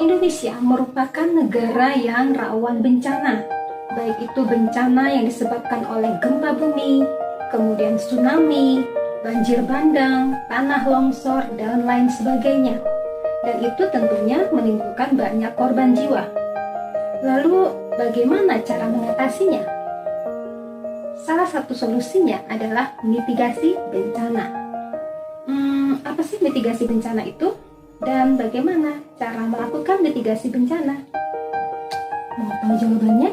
Indonesia merupakan negara yang rawan bencana, baik itu bencana yang disebabkan oleh gempa bumi, kemudian tsunami, banjir bandang, tanah longsor, dan lain sebagainya. Dan itu tentunya menimbulkan banyak korban jiwa. Lalu, bagaimana cara mengatasinya? Salah satu solusinya adalah mitigasi bencana. Apa sih mitigasi bencana itu? Dan bagaimana cara melakukan mitigasi bencana? Mau tahu jawabannya?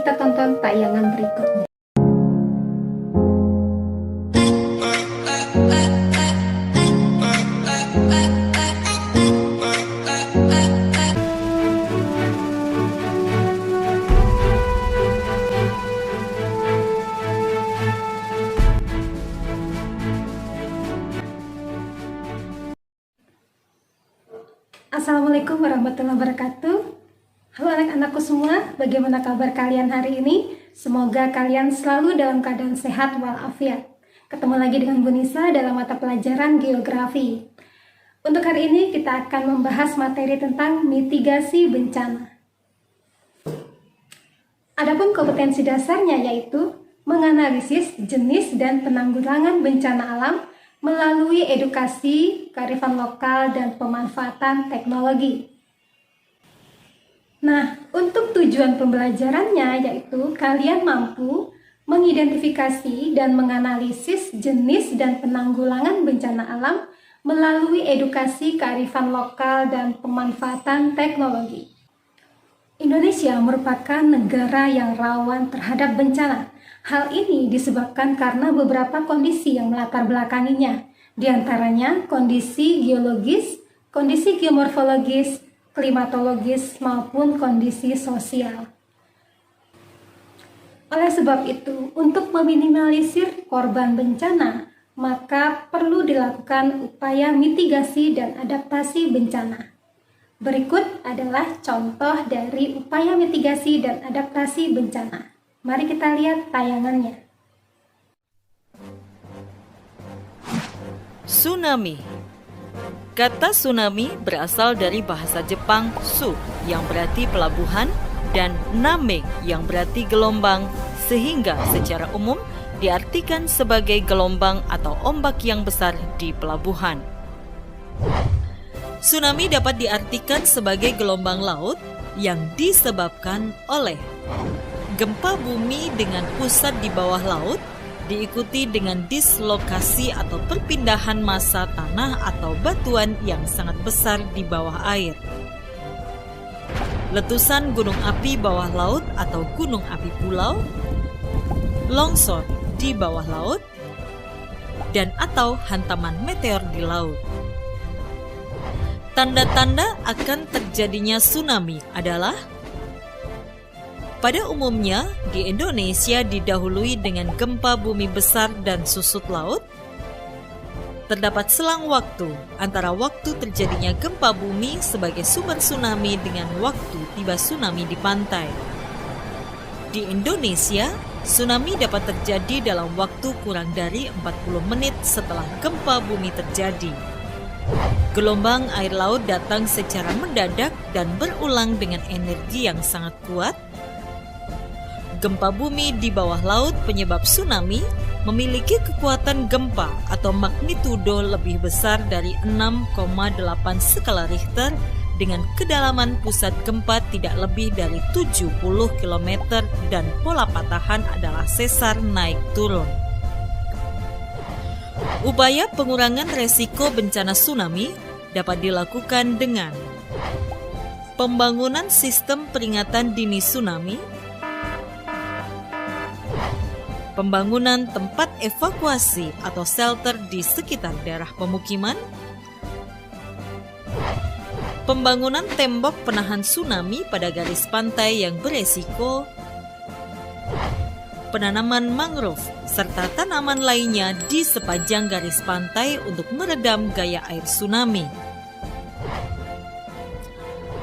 Kita tonton tayangan berikutnya. Assalamualaikum warahmatullahi wabarakatuh. Halo anak-anakku semua, bagaimana kabar kalian hari ini? Semoga kalian selalu dalam keadaan sehat walafiat. Ketemu lagi dengan Bu Nisa dalam mata pelajaran geografi. Untuk hari ini kita akan membahas materi tentang mitigasi bencana. Adapun kompetensi dasarnya yaitu menganalisis jenis dan penanggulangan bencana alam melalui edukasi, kearifan lokal, dan pemanfaatan teknologi. Nah, untuk tujuan pembelajarannya yaitu kalian mampu mengidentifikasi dan menganalisis jenis dan penanggulangan bencana alam melalui edukasi, kearifan lokal, dan pemanfaatan teknologi. Indonesia merupakan negara yang rawan terhadap bencana. Hal ini disebabkan karena beberapa kondisi yang melatar belakanginya, di antaranya kondisi geologis, kondisi geomorfologis, klimatologis, maupun kondisi sosial. Oleh sebab itu, untuk meminimalisir korban bencana, maka perlu dilakukan upaya mitigasi dan adaptasi bencana. Berikut adalah contoh dari upaya mitigasi dan adaptasi bencana. Mari kita lihat tayangannya. Tsunami. Kata tsunami berasal dari bahasa Jepang su yang berarti pelabuhan dan name yang berarti gelombang, sehingga secara umum diartikan sebagai gelombang atau ombak yang besar di pelabuhan. Tsunami dapat diartikan sebagai gelombang laut yang disebabkan oleh gempa bumi dengan pusat di bawah laut, diikuti dengan dislokasi atau perpindahan massa tanah atau batuan yang sangat besar di bawah air. Letusan gunung api bawah laut atau gunung api pulau, longsor di bawah laut, dan atau hantaman meteor di laut. Tanda-tanda akan terjadinya tsunami adalah: pada umumnya, di Indonesia didahului dengan gempa bumi besar dan susut laut. Terdapat selang waktu antara waktu terjadinya gempa bumi sebagai sumber tsunami dengan waktu tiba tsunami di pantai. Di Indonesia, tsunami dapat terjadi dalam waktu kurang dari 40 menit setelah gempa bumi terjadi. Gelombang air laut datang secara mendadak dan berulang dengan energi yang sangat kuat. Gempa bumi di bawah laut penyebab tsunami memiliki kekuatan gempa atau magnitudo lebih besar dari 6,8 skala Richter dengan kedalaman pusat gempa tidak lebih dari 70 km dan pola patahan adalah sesar naik turun. Upaya pengurangan resiko bencana tsunami dapat dilakukan dengan pembangunan sistem peringatan dini tsunami, pembangunan tempat evakuasi atau shelter di sekitar daerah pemukiman, pembangunan tembok penahan tsunami pada garis pantai yang beresiko, penanaman mangrove, serta tanaman lainnya di sepanjang garis pantai untuk meredam gaya air tsunami.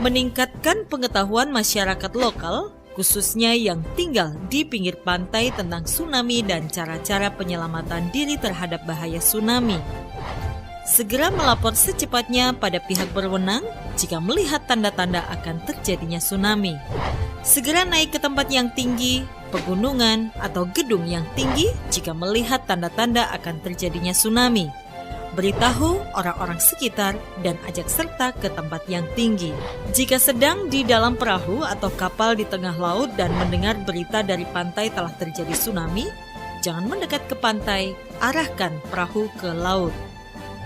Meningkatkan pengetahuan masyarakat lokal, khususnya yang tinggal di pinggir pantai tentang tsunami dan cara-cara penyelamatan diri terhadap bahaya tsunami. Segera melapor secepatnya pada pihak berwenang jika melihat tanda-tanda akan terjadinya tsunami. Segera naik ke tempat yang tinggi, pegunungan, atau gedung yang tinggi jika melihat tanda-tanda akan terjadinya tsunami. Beritahu orang-orang sekitar dan ajak serta ke tempat yang tinggi. Jika sedang di dalam perahu atau kapal di tengah laut dan mendengar berita dari pantai telah terjadi tsunami, jangan mendekat ke pantai, arahkan perahu ke laut.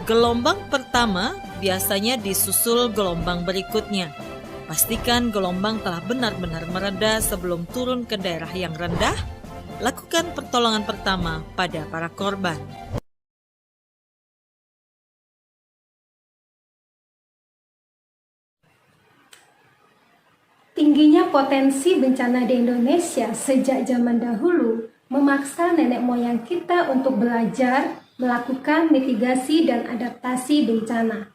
Gelombang pertama biasanya disusul gelombang berikutnya. Pastikan gelombang telah benar-benar mereda sebelum turun ke daerah yang rendah. Lakukan pertolongan pertama pada para korban. Tingginya potensi bencana di Indonesia sejak zaman dahulu memaksa nenek moyang kita untuk belajar melakukan mitigasi dan adaptasi bencana.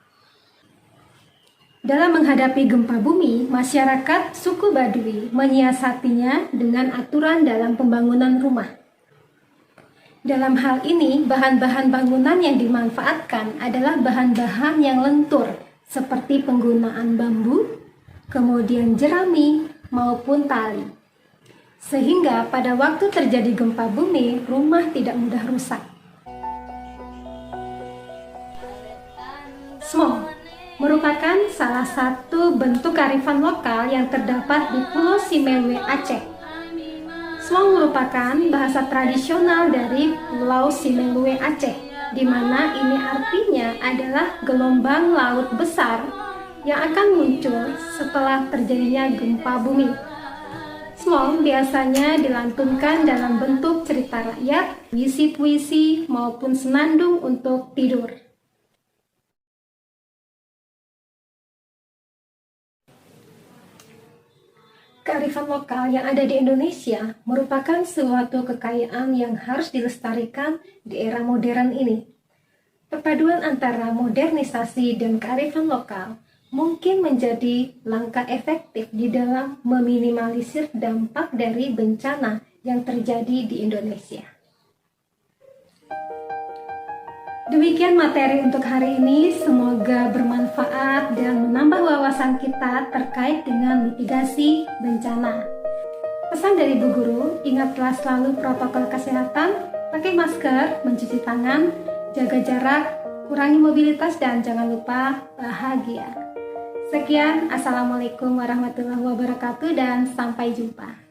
Dalam menghadapi gempa bumi, masyarakat suku Baduy menyiasatinya dengan aturan dalam pembangunan rumah. Dalam hal ini, bahan-bahan bangunan yang dimanfaatkan adalah bahan-bahan yang lentur, seperti penggunaan bambu, kemudian jerami, maupun tali. Sehingga pada waktu terjadi gempa bumi, rumah tidak mudah rusak. Smong merupakan salah satu bentuk kearifan lokal yang terdapat di Pulau Simeulue, Aceh. Smong merupakan bahasa tradisional dari Pulau Simeulue, Aceh, di mana ini artinya adalah gelombang laut besar yang akan muncul setelah terjadinya gempa bumi. Smong biasanya dilantunkan dalam bentuk cerita rakyat, puisi-puisi, maupun senandung untuk tidur. Kearifan lokal yang ada di Indonesia merupakan suatu kekayaan yang harus dilestarikan di era modern ini. Perpaduan antara modernisasi dan kearifan lokal mungkin menjadi langkah efektif di dalam meminimalisir dampak dari bencana yang terjadi di Indonesia. Demikian materi untuk hari ini, semoga bermanfaat dan menambah wawasan kita terkait dengan mitigasi bencana. Pesan dari Bu Guru, ingatlah selalu protokol kesehatan, pakai masker, mencuci tangan, jaga jarak, kurangi mobilitas, dan jangan lupa bahagia. Sekian, Assalamualaikum warahmatullahi wabarakatuh dan sampai jumpa.